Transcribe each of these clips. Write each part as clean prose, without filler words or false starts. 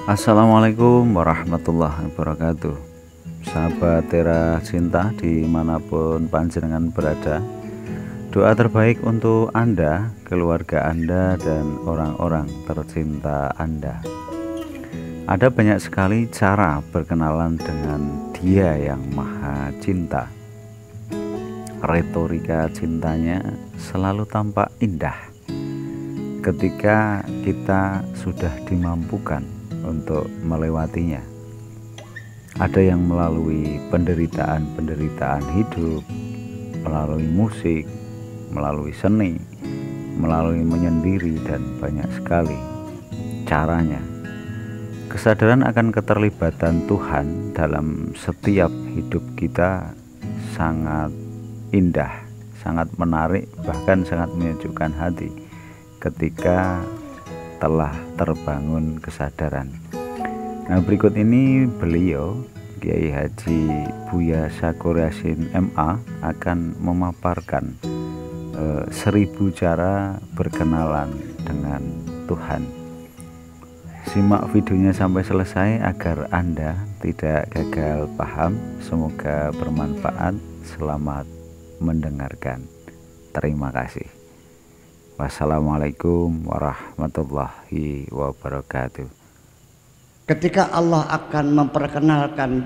Assalamualaikum warahmatullahi wabarakatuh. Sahabat Tera Cinta dimanapun panjenengan berada, doa terbaik untuk Anda, keluarga Anda, dan orang-orang tercinta Anda. Ada banyak sekali cara berkenalan dengan Dia yang Maha Cinta. Retorika cintanya selalu tampak indah ketika kita sudah dimampukan untuk melewatinya. Ada yang melalui penderitaan-penderitaan hidup, melalui musik, melalui seni, melalui menyendiri, dan banyak sekali caranya. Kesadaran akan keterlibatan Tuhan dalam setiap hidup kita sangat indah, sangat menarik, bahkan sangat menyejukkan hati ketika telah terbangun kesadaran. Nah, berikut ini beliau Kiai Haji Buya Syakur Yassin MA akan memaparkan 1000 cara berkenalan dengan Tuhan. Simak videonya sampai selesai agar Anda tidak gagal paham. Semoga bermanfaat. Selamat mendengarkan. Terima kasih. Wassalamualaikum warahmatullahi wabarakatuh. Ketika Allah akan memperkenalkan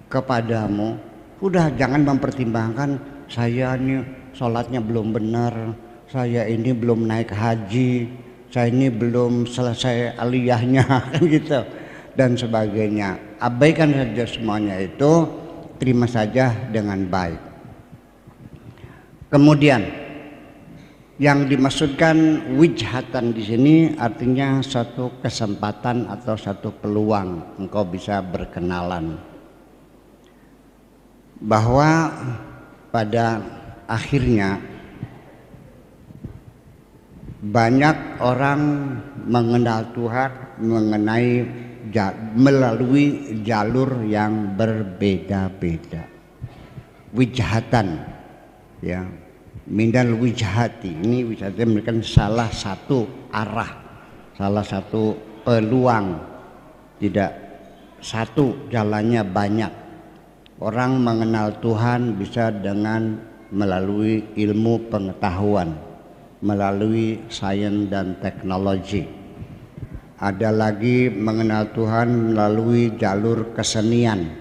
kepadamu, udah jangan mempertimbangkan saya ini sholatnya belum benar, saya ini belum naik haji, saya ini belum selesai aliyahnya, kan gitu, dan sebagainya. Abaikan saja semuanya itu, terima saja dengan baik. Kemudian yang dimaksudkan wijhatan di sini artinya satu kesempatan atau satu peluang engkau bisa berkenalan, bahwa pada akhirnya banyak orang mengenal Tuhan melalui jalur yang berbeda-beda. Wijhatan, ya. Mindal wijhati, ini wijhati memberikan salah satu arah, salah satu peluang, tidak satu jalannya banyak. Orang mengenal Tuhan bisa dengan melalui ilmu pengetahuan, melalui sains dan teknologi. Ada lagi mengenal Tuhan melalui jalur kesenian,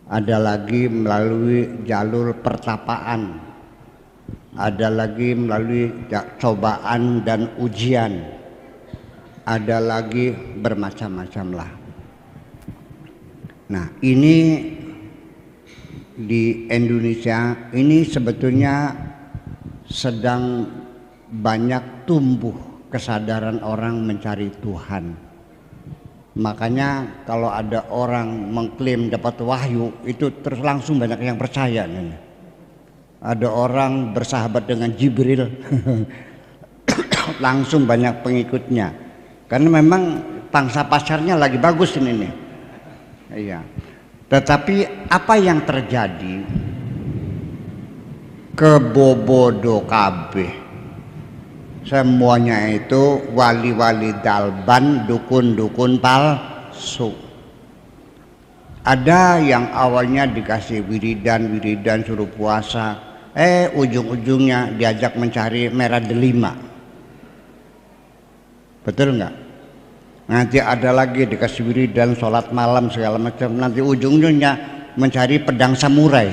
ada lagi melalui jalur pertapaan, ada lagi melalui cobaan dan ujian, ada lagi bermacam-macam lah. Nah, ini di Indonesia ini sebetulnya sedang banyak tumbuh kesadaran orang mencari Tuhan. Makanya kalau ada orang mengklaim dapat wahyu, itu terus langsung banyak yang percaya nih. Ada orang bersahabat dengan Jibril langsung banyak pengikutnya, karena memang pangsa pasarnya lagi bagus ini nih. Iya. Tetapi apa yang terjadi? Kebobodo kabeh. Semuanya itu wali-wali dalban, dukun-dukun palsu. Ada yang awalnya dikasih wiridan suruh puasa, ujung-ujungnya diajak mencari merah delima. Betul nggak? Nanti ada lagi dikasih wiridan sholat malam segala macam, nanti ujung-ujungnya mencari pedang samurai.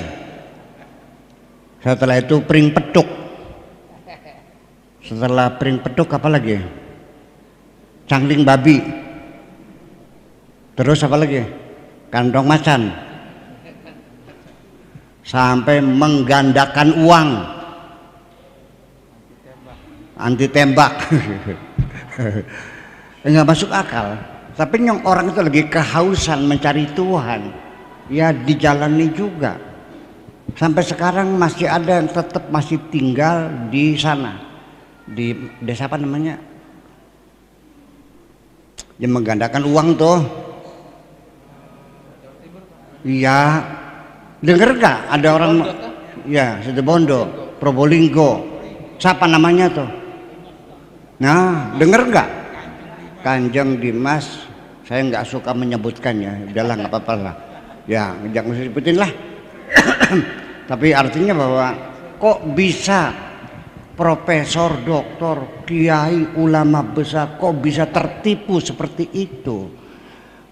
Setelah itu pring petuk. Setelah pring petuk apa lagi? Cangling babi. Terus apa lagi? Kantong macan. Sampai menggandakan uang, anti tembak. Enggak masuk akal. Tapi yang orang itu lagi kehausan mencari Tuhan, ya dijalani juga. Sampai sekarang masih ada yang tetap masih tinggal di sana, di desa apa namanya, yang menggandakan uang tuh. Iya, dengar gak ada orang, ya Situbondo, Probolinggo, siapa namanya tuh? Nah, dengar gak? Kanjeng Dimas saya nggak suka menyebutkannya, udahlah nggak apa-apa lah. Ya jangan disebutin lah. Tapi artinya bahwa kok bisa profesor, doktor, kiai, ulama besar kok bisa tertipu seperti itu?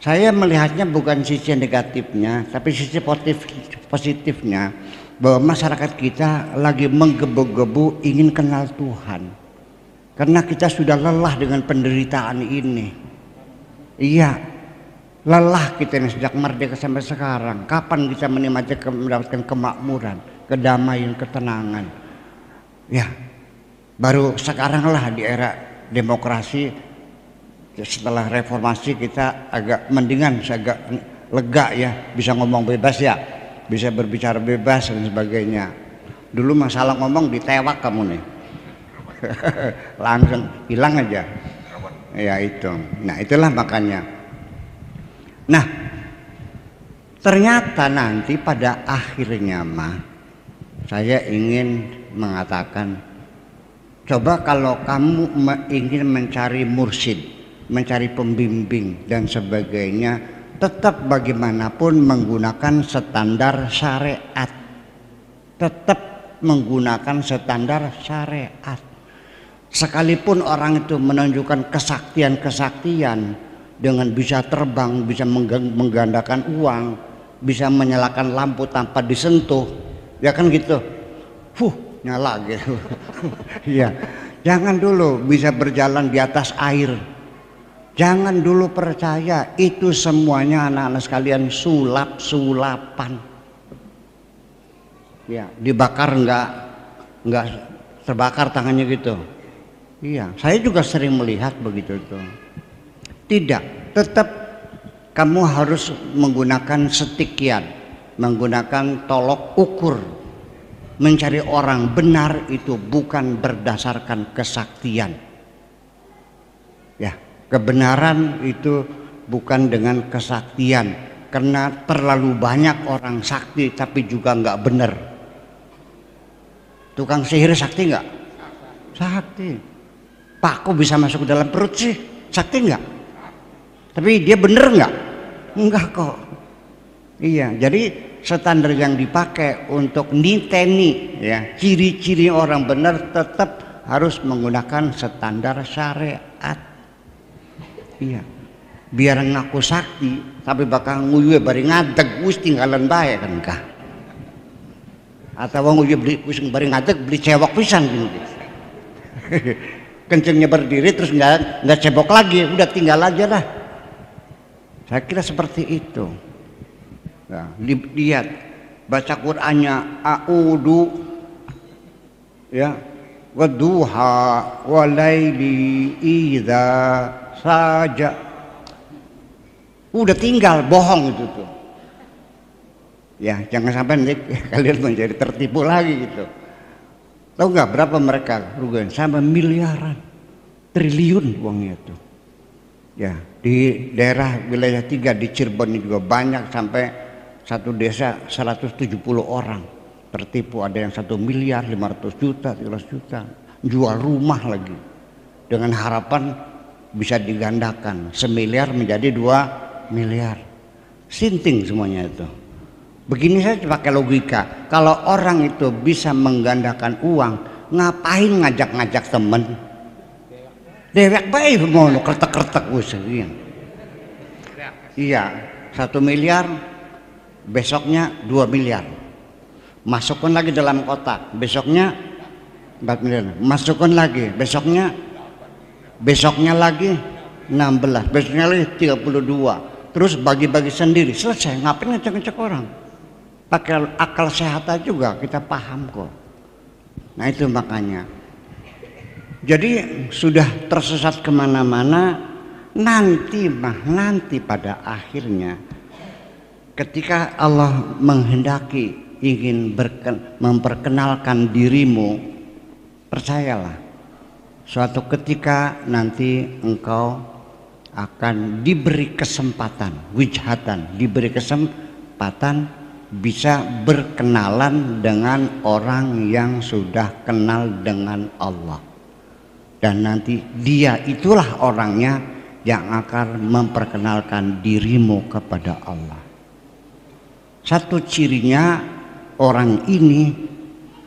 Saya melihatnya bukan sisi negatifnya, tapi sisi positifnya, bahwa masyarakat kita lagi menggebu-gebu ingin kenal Tuhan. Karena kita sudah lelah dengan penderitaan ini. Iya, lelah kita ini sejak merdeka sampai sekarang. Kapan kita mendapatkan kemakmuran, kedamaian, ketenangan? Ya, baru sekarang lah di era demokrasi, setelah reformasi kita agak mendingan, agak lega ya, bisa ngomong bebas ya, bisa berbicara bebas dan sebagainya. Dulu masalah ngomong ditewak kamu nih. Langsung hilang aja ya itu. Nah itulah makanya. Nah ternyata nanti pada akhirnya mah saya ingin mengatakan, coba kalau kamu ingin mencari mursyid, mencari pembimbing dan sebagainya, tetap bagaimanapun menggunakan standar syariat, tetap menggunakan standar syariat. Sekalipun orang itu menunjukkan kesaktian-kesaktian dengan bisa terbang, bisa menggandakan uang, bisa menyalakan lampu tanpa disentuh, ya kan gitu, nyala gitu. Iya, jangan dulu bisa berjalan di atas air, jangan dulu percaya itu semuanya anak-anak sekalian sulap-sulapan. Ya, dibakar nggak terbakar tangannya gitu. Iya, saya juga sering melihat begitu tuh. Tidak, tetap kamu harus menggunakan setikian, menggunakan tolok ukur. Mencari orang benar itu bukan berdasarkan kesaktian. Ya, kebenaran itu bukan dengan kesaktian, karena terlalu banyak orang sakti tapi juga nggak benar. Tukang sihir sakti nggak? Sakti. Pak, kok bisa masuk ke dalam perut sih? Sakti nggak? Tapi dia bener nggak? Enggak kok. Iya, jadi standar yang dipakai untuk niteni ya ciri-ciri orang benar tetap harus menggunakan standar syariat. Iya. Biar ngaku sakti tapi bakal nguyuh bari ngadeg wis tinggalan bae kan kah? Atau nguyuh beli wis bari ngadeg beli cewek pisan gitu. Kencengnya berdiri terus nggak cebok lagi, udah tinggal aja lah. Saya kira seperti itu. Nah, lihat baca Qur'annya a'udu ya wadduha walaili idza saja, udah tinggal bohong itu tuh. Ya jangan sampai nanti kalian menjadi tertipu lagi gitu. Tahu nggak berapa mereka rugian? Sampai miliaran, triliun uangnya itu. Ya di daerah wilayah 3 di Cirebon juga banyak, sampai satu desa 170 orang tertipu. Ada yang 1 miliar 500 juta 300 juta, jual rumah lagi dengan harapan bisa digandakan 1 miliar menjadi 2 miliar. Sinting semuanya itu. Begini saja pakai logika, kalau orang itu bisa menggandakan uang, ngapain ngajak-ngajak temen? Dewek baik mau kertek-kertek usir. Iya, 1 miliar, besoknya 2 miliar. Masukkan lagi dalam kotak, besoknya 4 miliar. Masukkan lagi, besoknya lagi 16, besoknya lagi 32. Terus bagi-bagi sendiri, selesai. Ngapain ngecek-ngecek orang? Pakai akal sehat juga kita paham kok. Nah itu makanya. Jadi sudah tersesat kemana-mana. Nanti pada akhirnya ketika Allah menghendaki ingin memperkenalkan dirimu, percayalah suatu ketika nanti engkau akan diberi kesempatan, wijhatan, diberi kesempatan bisa berkenalan dengan orang yang sudah kenal dengan Allah. Dan nanti dia itulah orangnya yang akan memperkenalkan dirimu kepada Allah. Satu cirinya, orang ini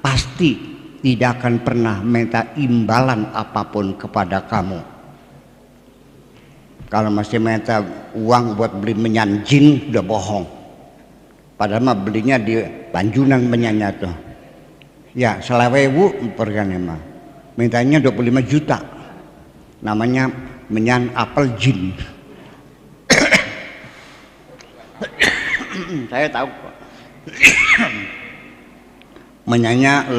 pasti tidak akan pernah minta imbalan apapun kepada kamu. Kalau masih minta uang buat beli menyan jin, udah bohong. Padahal mah belinya di Banjunan menyanyi tuh. Ya, selewewu pergane mah. Mintanya 25 juta. Namanya menyan apel jin. Saya tahu kok. Menyanyi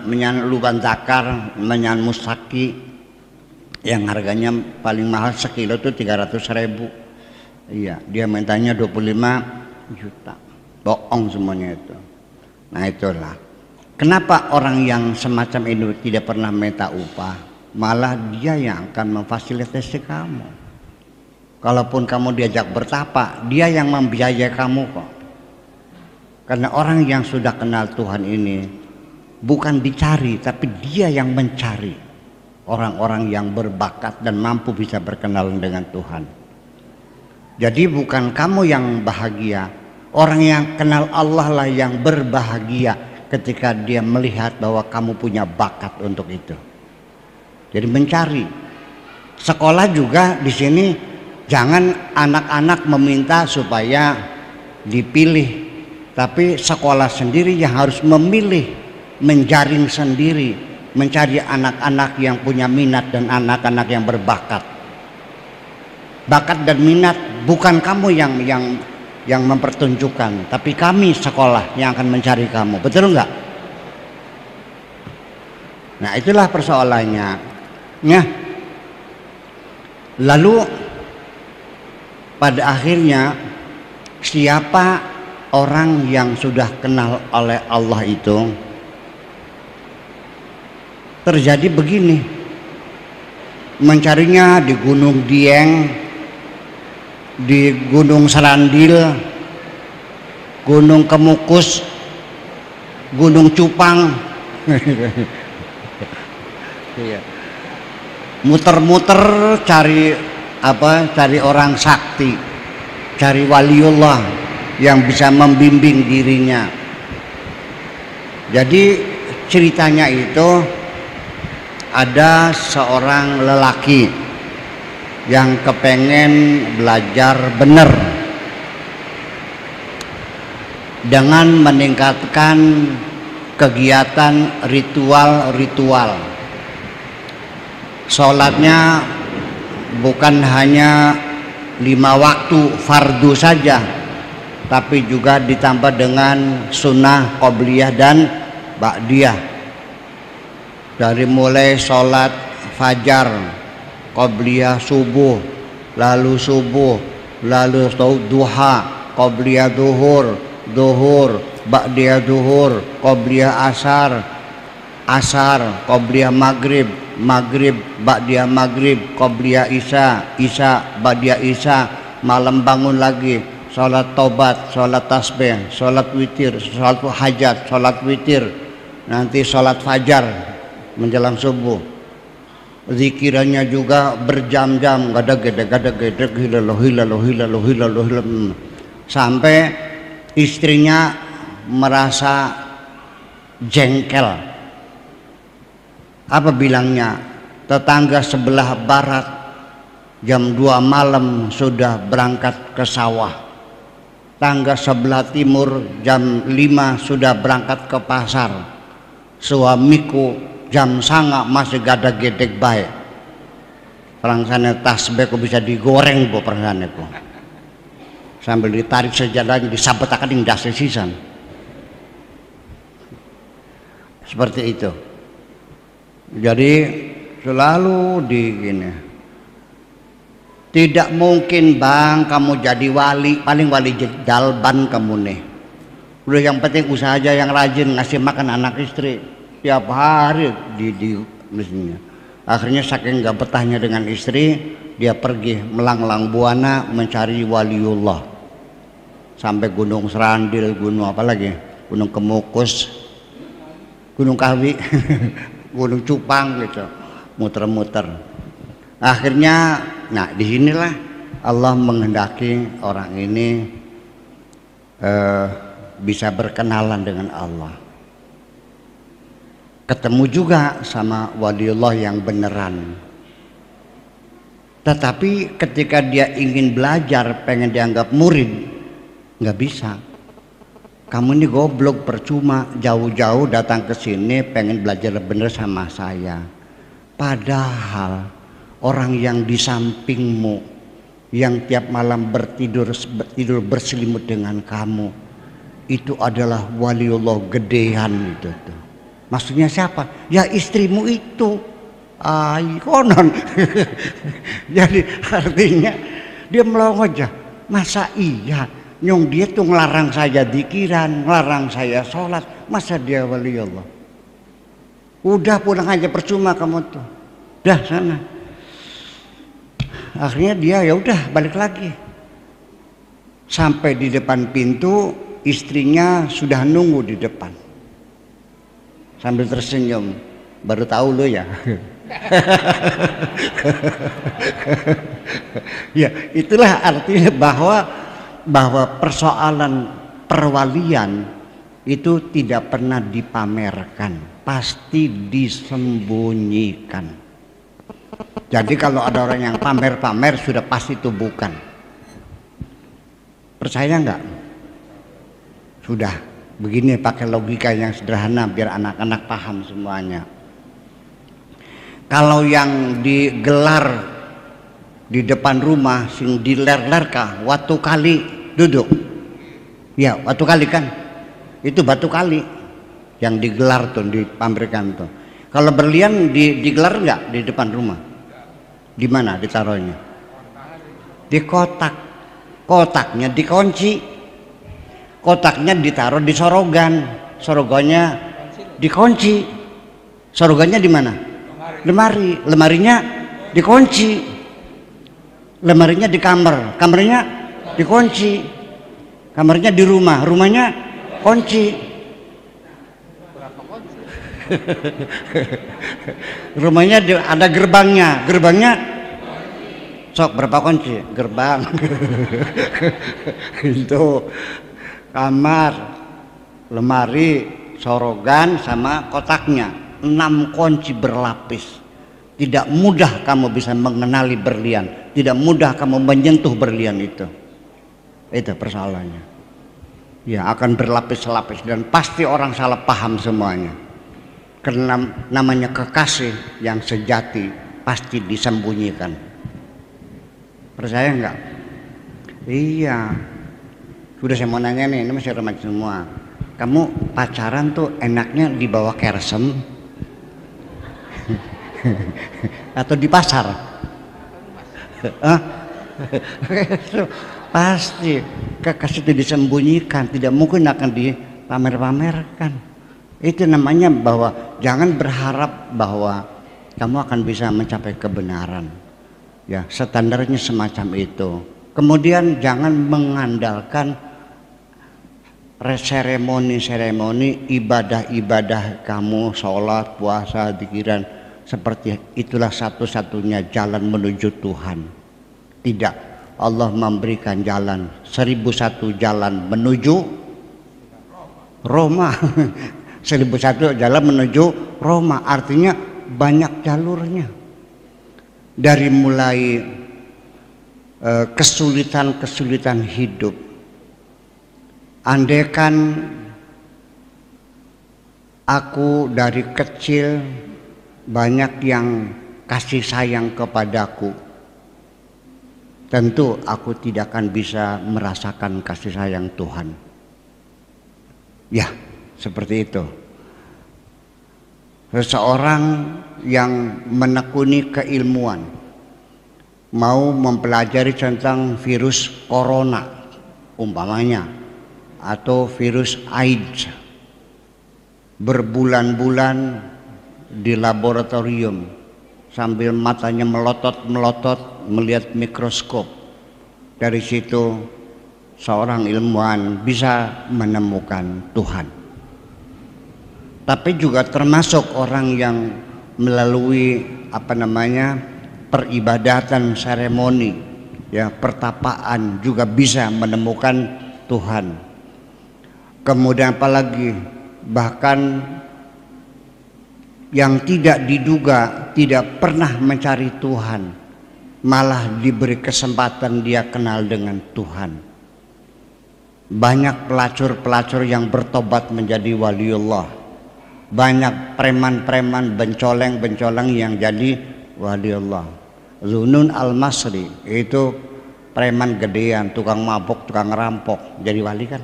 menyan luban zakar, menyan mustaki yang harganya paling mahal sekilo itu 300.000. Iya, dia mintanya 25 juta. Bohong semuanya itu. Nah itulah kenapa orang yang semacam ini tidak pernah minta upah, malah dia yang akan memfasilitasi kamu. Kalaupun kamu diajak bertapa, dia yang membiayai kamu kok. Karena orang yang sudah kenal Tuhan ini bukan dicari, tapi dia yang mencari orang-orang yang berbakat dan mampu bisa berkenalan dengan Tuhan. Jadi bukan kamu yang bahagia, orang yang kenal Allah lah yang berbahagia ketika dia melihat bahwa kamu punya bakat untuk itu. Jadi mencari. Sekolah juga di sini jangan anak-anak meminta supaya dipilih, tapi sekolah sendiri yang harus memilih, menjaring sendiri, mencari anak-anak yang punya minat dan anak-anak yang berbakat. Bakat dan minat bukan kamu yang mempertunjukkan, tapi kami sekolah yang akan mencari kamu. Betul enggak? Nah itulah persoalannya ya. Lalu pada akhirnya siapa orang yang sudah kenal oleh Allah itu, terjadi begini, mencarinya di Gunung Dieng, di Gunung Serandil, Gunung Kemukus, Gunung Cupang. Muter-muter cari cari orang sakti, cari waliullah yang bisa membimbing dirinya. Jadi ceritanya itu ada seorang lelaki yang kepengen belajar benar dengan meningkatkan kegiatan ritual-ritual. Sholatnya bukan hanya 5 waktu fardu saja, tapi juga ditambah dengan sunnah, qobliyah dan ba'diyah. Dari mulai sholat fajar, qobliyah subuh, lalu duha, qobliyah duhur, ba'diyah duhur, qobliyah asar, qobliyah maghrib, ba'diyah maghrib, qobliyah isya, ba'diyah isya, malam bangun lagi, sholat taubat, sholat tasbih, sholat witir, sholat hajat, sholat witir, nanti sholat fajar menjelang subuh. Zikirannya juga berjam-jam, gada-gede, hilaluh, sampai istrinya merasa jengkel. Apa bilangnya? Tetangga sebelah barat jam 2 malam sudah berangkat ke sawah, tangga sebelah timur jam 5 sudah berangkat ke pasar, suamiku jam 9 masih gada gedek baik. Perangsane tasbih bisa digoreng bu perangsane ku, sambil ditarik sejadahnya disabetakan yang dasar sisan. Seperti itu. Jadi selalu di gini, tidak mungkin bang kamu jadi wali, paling wali dalban kamu nih. Udah yang penting usaha aja yang rajin ngasih makan anak istri tiap hari di misalnya. Akhirnya saking gak betahnya dengan istri, dia pergi melanglang buana mencari waliullah sampai Gunung Serandil, gunung apa lagi, Gunung Kemukus, Gunung Kawi, Gunung Cupang gitu, muter-muter. Akhirnya Nah, disinilah Allah menghendaki orang ini bisa berkenalan dengan Allah, ketemu juga sama waliullah yang beneran. Tetapi ketika dia ingin belajar, pengen dianggap murid, nggak bisa. Kamu ini goblok, percuma jauh-jauh datang ke sini pengen belajar bener sama saya. Padahal orang yang di sampingmu, yang tiap malam bertidur berselimut dengan kamu, itu adalah waliullah gedean itu tuh. Maksudnya siapa? Ya istrimu itu. Konon. Jadi artinya dia melongo aja. Masa iya nyong dia tuh ngelarang saya dzikiran, ngelarang saya sholat, masa dia waliullah? Udah pulang aja, percuma kamu tuh. Dah sana. Akhirnya dia ya udah balik lagi. Sampai di depan pintu, istrinya sudah nunggu di depan. Sambil tersenyum, baru tahu lo ya. Ya, itulah artinya bahwa persoalan perwalian itu tidak pernah dipamerkan, pasti disembunyikan. Jadi kalau ada orang yang pamer-pamer sudah pasti itu bukan. Percaya nggak? Sudah begini, pakai logika yang sederhana biar anak-anak paham semuanya. Kalau yang digelar di depan rumah sing diler-ler waktu kali duduk, ya waktu kali kan itu batu kali yang digelar tuh, dipamerkan tuh. Kalau berlian digelar nggak di depan rumah? Di mana ditaruhnya? Di kotak. Kotaknya dikunci. Kotaknya ditaruh di sorogan. Sorogannya dikunci. Sorogannya di mana? Lemari. Lemarinya dikunci. Lemarinya di kamar. Kamarnya dikunci. Kamarnya di rumah. Rumahnya kunci. Rumahnya ada gerbangnya. Gerbangnya sok berapa kunci? Gerbang. Itu kamar, lemari, sorogan sama kotaknya. 6 kunci berlapis. Tidak mudah kamu bisa mengenali berlian. Tidak mudah kamu menyentuh berlian itu. Itu persoalannya. Ya akan berlapis-lapis dan pasti orang salah paham semuanya. Karena namanya kekasih yang sejati pasti disembunyikan. Percaya enggak? Iya. Sudah saya mau nanya nih, ini masih remaja semua. Kamu pacaran tuh enaknya di bawah kersem atau di pasar? Pasti kekasih itu disembunyikan, tidak mungkin akan dipamer-pamerkan. Itu namanya bahwa jangan berharap bahwa kamu akan bisa mencapai kebenaran. Ya, standarnya semacam itu. Kemudian jangan mengandalkan seremoni-seremoni ibadah-ibadah kamu, sholat, puasa, dzikiran, seperti itulah satu-satunya jalan menuju Tuhan. Tidak, Allah memberikan jalan 1001 jalan menuju Roma. 1001 jalan menuju Roma, artinya banyak jalurnya. Dari mulai kesulitan-kesulitan hidup. Andaikan aku dari kecil banyak yang kasih sayang kepadaku, tentu aku tidak akan bisa merasakan kasih sayang Tuhan. Ya, seperti itu. Seseorang yang menekuni keilmuan, mau mempelajari tentang virus corona umpamanya, atau virus AIDS, berbulan-bulan di laboratorium sambil matanya melotot-melotot melihat mikroskop. Dari situ seorang ilmuwan bisa menemukan Tuhan. Tapi juga termasuk orang yang melalui peribadatan, seremoni, ya, pertapaan juga bisa menemukan Tuhan. Kemudian apalagi, bahkan yang tidak diduga, tidak pernah mencari Tuhan, malah diberi kesempatan dia kenal dengan Tuhan. Banyak pelacur-pelacur yang bertobat menjadi waliullah. Banyak preman-preman, bencoleng-bencoleng yang jadi waliullah. Zunun al-Masri itu preman gedean, tukang mabuk, tukang rampok, jadi wali kan.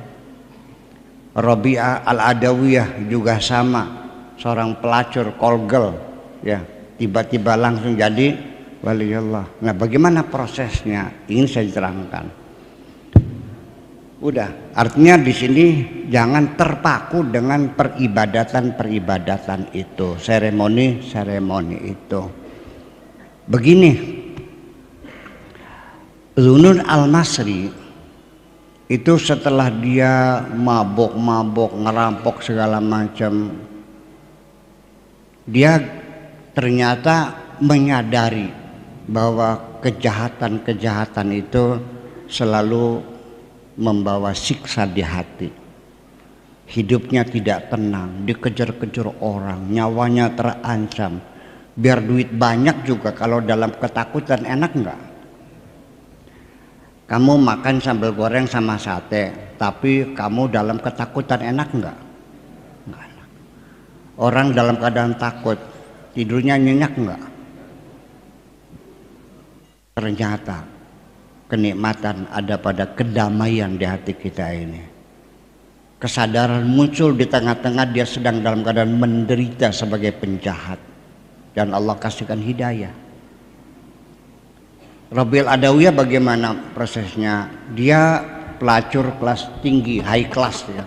Rabi'ah al-Adawiyah juga sama, seorang pelacur kolgel, ya, tiba-tiba langsung jadi waliullah. Nah, bagaimana prosesnya? Ingin saya terangkan. Udah, artinya di sini jangan terpaku dengan peribadatan itu, seremoni itu. Begini, Zunun al-Masri itu setelah dia mabok, ngerampok segala macam, dia ternyata menyadari bahwa kejahatan itu selalu membawa siksa di hati. Hidupnya tidak tenang, dikejar-kejar orang, nyawanya terancam. Biar duit banyak juga kalau dalam ketakutan enak enggak? Kamu makan sambal goreng sama sate, tapi kamu dalam ketakutan enak enggak? Enggak enak. Orang dalam keadaan takut, tidurnya nyenyak enggak? Ternyata kenikmatan ada pada kedamaian di hati kita ini. Kesadaran muncul di tengah-tengah dia sedang dalam keadaan menderita sebagai penjahat, dan Allah kasihkan hidayah. Rabi'ah al-Adawiyah bagaimana prosesnya? Dia pelacur kelas tinggi, high class ya.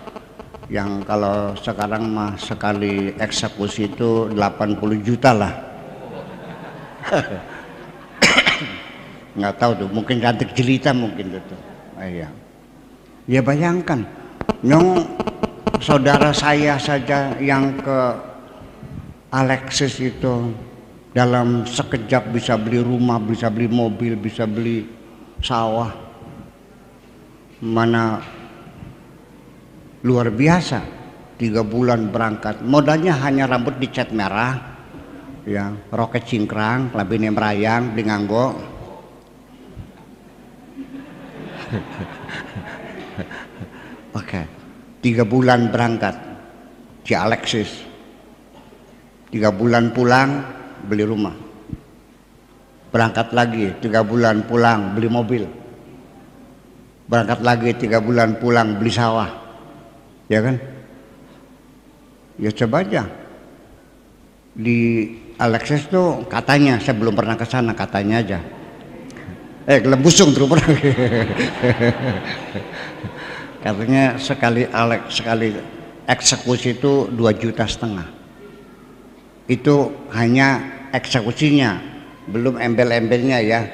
Yang kalau sekarang mah sekali eksekusi itu 80 juta lah. Nggak tahu tuh, mungkin cantik jelita mungkin itu. Iya. Ya bayangkan, nyong saudara saya saja yang ke Alexis itu dalam sekejap bisa beli rumah, bisa beli mobil, bisa beli sawah. Mana luar biasa, 3 bulan berangkat. Modalnya hanya rambut dicat merah, ya, roket cingkrang, labine merayang, beli nganggo. Oke, 3 bulan berangkat di Alexis, 3 bulan pulang beli rumah, berangkat lagi 3 bulan pulang beli mobil, berangkat lagi 3 bulan pulang beli sawah, ya kan? Ya coba aja di Alexis tuh katanya, saya belum pernah ke sana, katanya aja. Gelembusung terus pernah. Katanya sekali eksekusi itu 2,5 juta. Itu hanya eksekusinya, belum embel-embelnya ya.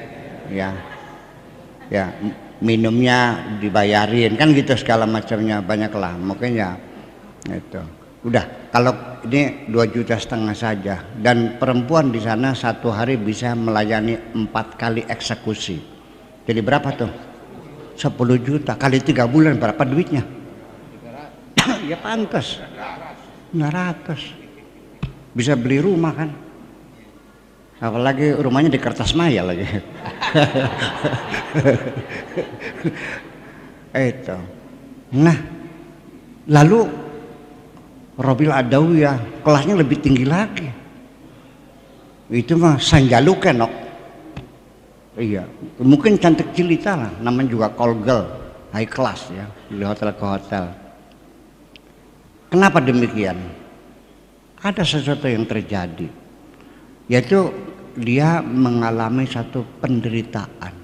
Ya, minumnya dibayarin kan gitu, segala macamnya banyak lah. Mungkin ya itu. Udah, kalau ini 2,5 juta saja, dan perempuan di sana satu hari bisa melayani 4 kali eksekusi. Jadi berapa tuh? 10 juta kali 3 bulan berapa duitnya? Ya pantas 900. Bisa beli rumah kan? Apalagi rumahnya di Kertasmaya lagi. Itu. Nah, lalu Rabi'ah al-Adawiyah kelasnya lebih tinggi lagi. Itu mah sanjalukan nok. Iya, mungkin cantik jelita lah, namanya juga call girl, high class ya, di hotel ke hotel. Kenapa demikian? Ada sesuatu yang terjadi, yaitu dia mengalami satu penderitaan,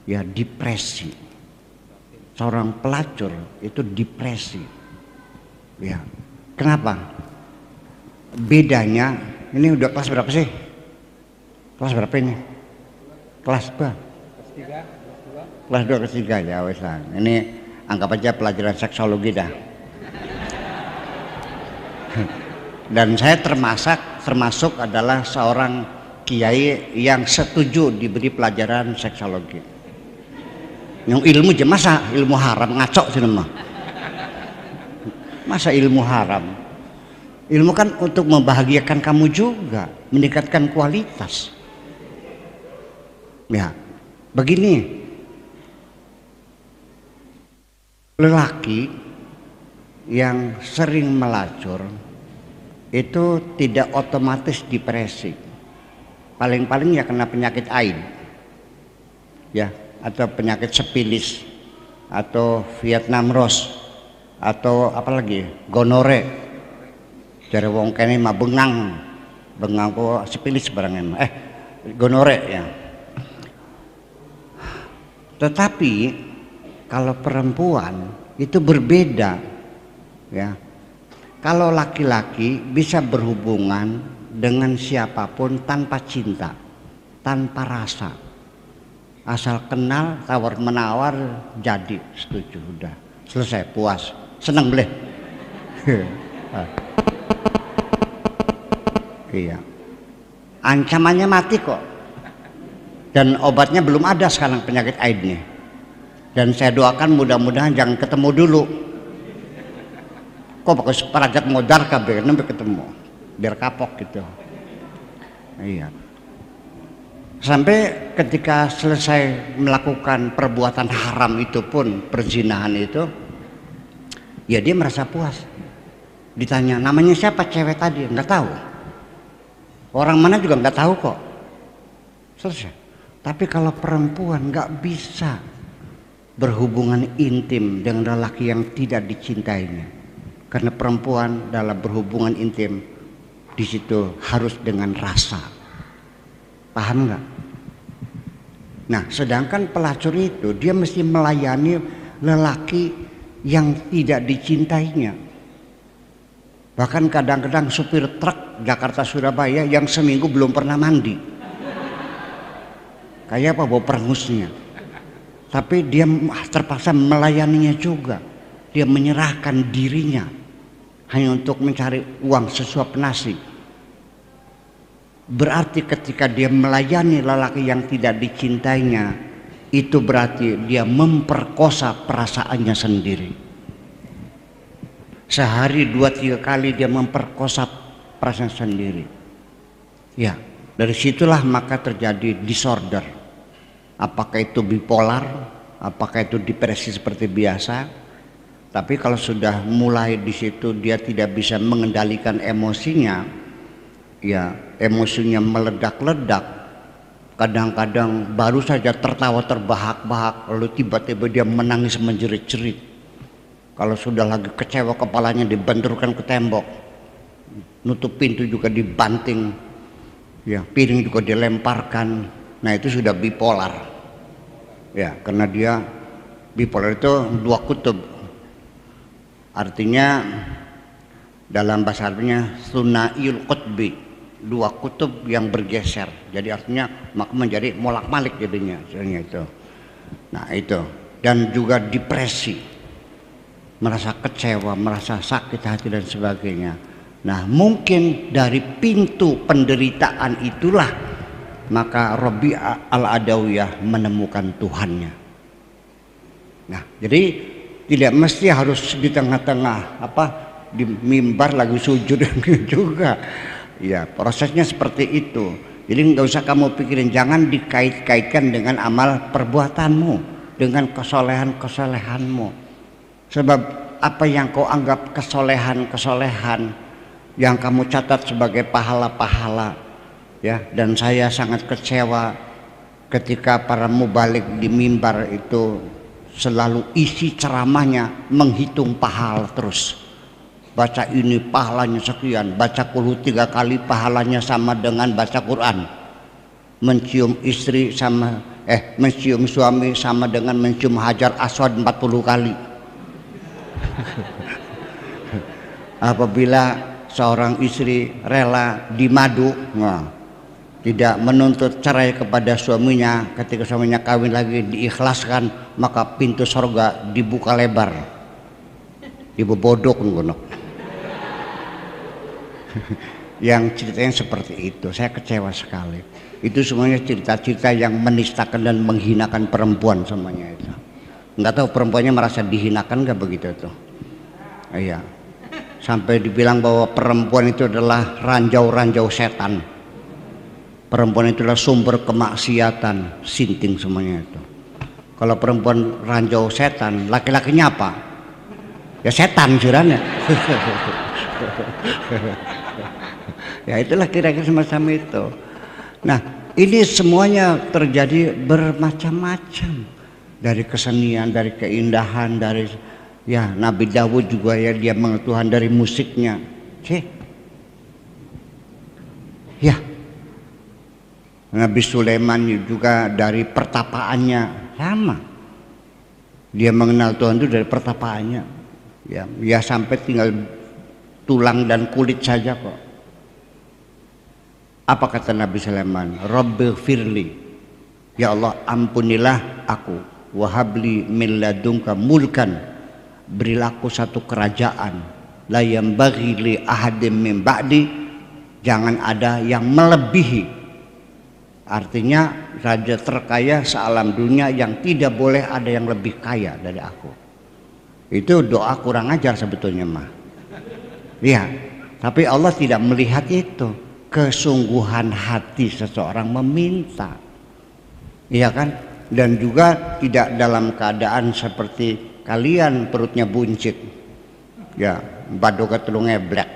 ya, depresi. Seorang pelacur itu depresi, ya. Kenapa? Bedanya, ini udah kelas berapa sih? Kelas berapa ini? Kelas berapa? Kelas 2, kelas 3 ya wes lah. Ini anggap aja pelajaran seksologi dah. Dan saya termasuk adalah seorang kiai yang setuju diberi pelajaran seksologi. Yang ilmu aja, masa ilmu haram, ngaco sih mah. Masa ilmu haram? Ilmu kan untuk membahagiakan kamu juga, meningkatkan kualitas. Ya, begini, lelaki yang sering melacur itu tidak otomatis depresi. Paling-paling ya kena penyakit aid, ya, atau penyakit sepilis, atau Vietnam Rose, atau apalagi gonore. Dari wong kene mah bengang kok sepilis barangnya, gonore ya. Tetapi kalau perempuan itu berbeda, ya. Kalau laki-laki bisa berhubungan dengan siapapun tanpa cinta, tanpa rasa, asal kenal, tawar menawar, jadi setuju, udah selesai, puas, seneng boleh. Iya, ancamannya mati kok, dan obatnya belum ada sekarang penyakit AIDS-nya. Dan saya doakan mudah-mudahan jangan ketemu dulu. Kok pakai separajat modar kabeh sampai ketemu, biar kapok gitu. Iya. Sampai ketika selesai melakukan perbuatan haram itu pun, perzinahan itu, ya dia merasa puas. Ditanya namanya siapa cewek tadi, nggak tahu. Orang mana juga nggak tahu kok. Selesai. Tapi kalau perempuan nggak bisa berhubungan intim dengan lelaki yang tidak dicintainya. Karena perempuan dalam berhubungan intim di situ harus dengan rasa, paham nggak? Nah, sedangkan pelacur itu dia mesti melayani lelaki yang tidak dicintainya. Bahkan kadang-kadang supir truk Jakarta Surabaya yang seminggu belum pernah mandi, kayak apa bau perengusnya, tapi dia terpaksa melayaninya juga. Dia menyerahkan dirinya hanya untuk mencari uang sesuap nasi. Berarti ketika dia melayani lelaki yang tidak dicintainya, itu berarti dia memperkosa perasaannya sendiri. Sehari 2-3 kali dia memperkosa perasaan sendiri. Ya, dari situlah maka terjadi disorder. Apakah itu bipolar, apakah itu depresi seperti biasa. Tapi kalau sudah mulai di situ dia tidak bisa mengendalikan emosinya, ya emosinya meledak-ledak. Kadang-kadang baru saja tertawa terbahak-bahak, lalu tiba-tiba dia menangis menjerit-jerit. Kalau sudah lagi kecewa, kepalanya dibenturkan ke tembok, nutup pintu juga dibanting, ya piring juga dilemparkan. Nah itu sudah bipolar, ya karena dia bipolar itu dua kutub. Artinya dalam bahasa Arabnya sunaiul qutbi, dua kutub yang bergeser. Jadi artinya maka menjadi molak-malik jadinya itu. Nah itu, dan juga depresi, merasa kecewa, merasa sakit hati dan sebagainya. Nah mungkin dari pintu penderitaan itulah maka Rabi' al-Adawiyah menemukan Tuhannya. Nah jadi tidak mesti harus di tengah-tengah di mimbar lagi sujud juga. Ya prosesnya seperti itu. Jadi nggak usah kamu pikirin, jangan dikait-kaitkan dengan amal perbuatanmu, dengan kesolehan-kesolehanmu. Sebab apa yang kau anggap kesolehan yang kamu catat sebagai pahala-pahala, ya. Dan saya sangat kecewa ketika para mubalik di mimbar itu selalu isi ceramahnya menghitung pahala terus. Baca ini pahalanya sekian, baca qul 3 kali pahalanya sama dengan baca Quran. Mencium istri mencium suami sama dengan mencium Hajar Aswad 40 kali. Apabila seorang istri rela dimadu, tidak menuntut cerai kepada suaminya, ketika suaminya kawin lagi diikhlaskan, maka pintu surga dibuka lebar. Ibu bodok ngono. yang ceritanya seperti itu. Saya kecewa sekali. Itu semuanya cerita-cerita yang menistakan dan menghinakan perempuan semuanya itu. Nggak tahu perempuannya merasa dihinakan nggak begitu tuh. Iya. Sampai dibilang bahwa perempuan itu adalah ranjau-ranjau setan. Perempuan itu adalah sumber kemaksiatan, sinting semuanya itu. Kalau perempuan ranjau setan, laki-lakinya apa? Ya setan suranya. Ya itulah kira-kira semacam itu. Nah, ini semuanya terjadi bermacam-macam, dari kesenian, dari keindahan, dari ya Nabi Dawud juga ya dia mengenal Tuhan dari musiknya. Ya. Nabi Sulaiman juga dari pertapaannya sama. Dia mengenal Tuhan itu dari pertapaannya. Ya sampai tinggal tulang dan kulit saja kok. Apa kata Nabi Sulaiman? Rabbighfirli, ya Allah ampunilah aku, wahabli min ladunka mulkan, berilah aku satu kerajaan, la yambaghi li ahadim min ba'di, jangan ada yang melebihi. Artinya raja terkaya sealam dunia yang tidak boleh ada yang lebih kaya dari aku. Itu doa kurang ajar sebetulnya mah. Iya, tapi Allah tidak melihat itu, kesungguhan hati seseorang meminta. Iya kan? Dan juga tidak dalam keadaan seperti kalian perutnya buncit. Ya, badoga telung ngeblek.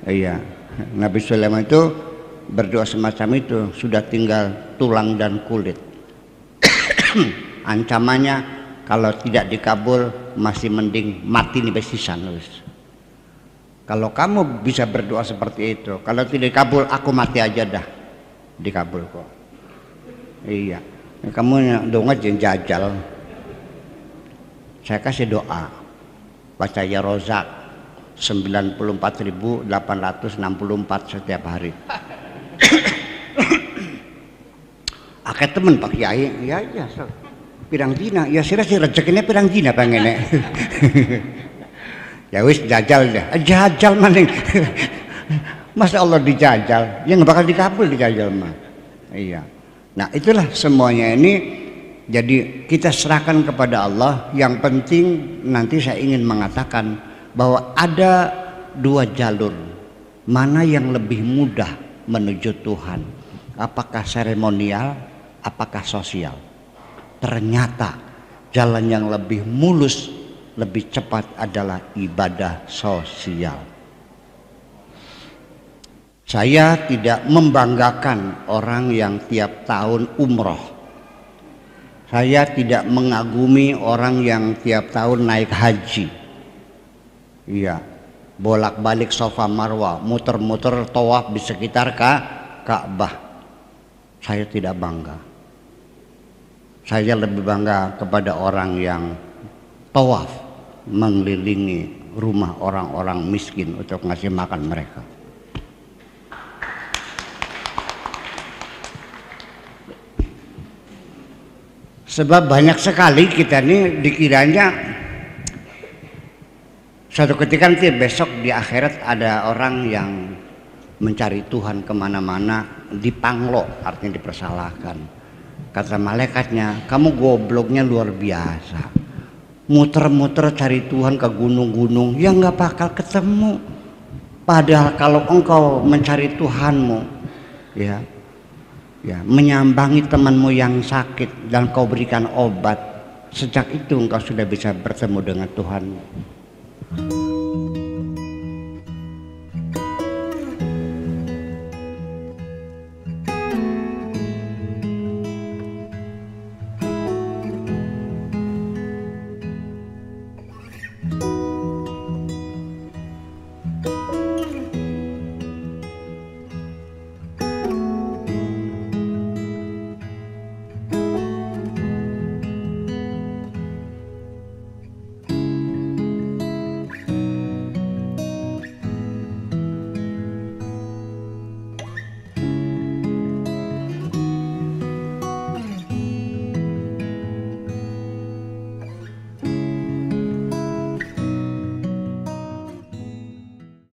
Iya, Nabi Sulaiman itu berdoa semacam itu, sudah tinggal tulang dan kulit. Ancamannya kalau tidak dikabul masih mending mati nih besisan. Kalau kamu bisa berdoa seperti itu, kalau tidak dikabul aku mati aja dah. Dikabul kok. Iya, kamu doa jajal. Saya kasih doa, baca ya Rozak 94.864 setiap hari. Akeh temen Pak Kiai, ya so. Pirang dina, ya sira sih rezekinya pirang dina pengen. Ya wis jajal deh, jajal maning. Masa Allah dijajal, ya nggak bakal dikabul dijajal mah. Iya. Nah itulah semuanya ini. Jadi kita serahkan kepada Allah. Yang penting nanti saya ingin mengatakan bahwa ada dua jalur. Mana yang lebih mudah menuju Tuhan? Apakah seremonial? Apakah sosial? Ternyata jalan yang lebih mulus, lebih cepat adalah ibadah sosial. Saya tidak membanggakan orang yang tiap tahun umroh. Saya tidak mengagumi orang yang tiap tahun naik haji. Iya, bolak-balik Safa Marwah, muter-muter tawaf di sekitar Ka'bah. Saya tidak bangga. Saya lebih bangga kepada orang yang tawaf mengelilingi rumah orang-orang miskin untuk ngasih makan mereka. Sebab banyak sekali kita ini dikiranya suatu ketika nanti besok di akhirat ada orang yang mencari Tuhan kemana-mana, dipanglo, artinya dipersalahkan. Kata malaikatnya, kamu gobloknya luar biasa, muter-muter cari Tuhan ke gunung-gunung, ya nggak bakal ketemu. Padahal kalau engkau mencari Tuhanmu, ya menyambangi temanmu yang sakit dan kau berikan obat, sejak itu engkau sudah bisa bertemu dengan Tuhan.